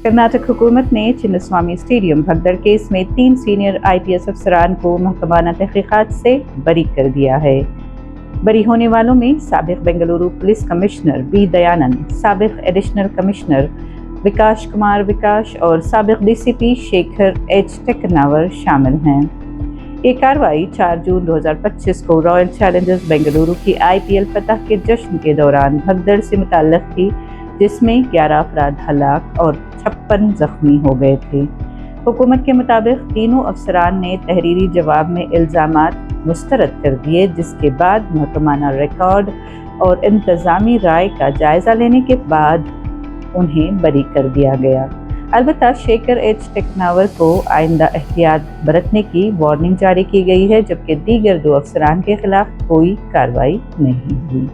کرناٹک حکومت نے چناسوامی stadium بھگدڑ case میں 3 سینئر IPS افسران کو محکمانہ تحقیقات سے بری کر دیا ہے۔ بری ہونے والوں میں سابق Bengaluru police commissioner B Dayanand, سابق ایڈیشنل کمشنر وکاش کمار وکاش اور سابق DCP شیکھر ٹیکناور شامل ہیں۔ یہ کارروائی 4 جون 2025 کو رائل چیلنجرز بنگلورو کی IPL فتح کے جشن کے دوران بھگدڑ سے متعلق تھی، جس میں 11 افراد ہلاک اور 56 زخمی ہو گئے تھے۔ حکومت کے مطابق تینوں افسران نے تحریری جواب میں الزامات مسترد کر دیے، جس کے بعد محکمانہ ریکارڈ اور انتظامی رائے کا جائزہ لینے کے بعد انہیں بری کر دیا گیا۔ البتہ شیکھر ٹیکناور کو آئندہ احتیاط برتنے کی وارننگ جاری کی گئی ہے، جبکہ دیگر 2 افسران کے خلاف کوئی کارروائی نہیں ہوئی۔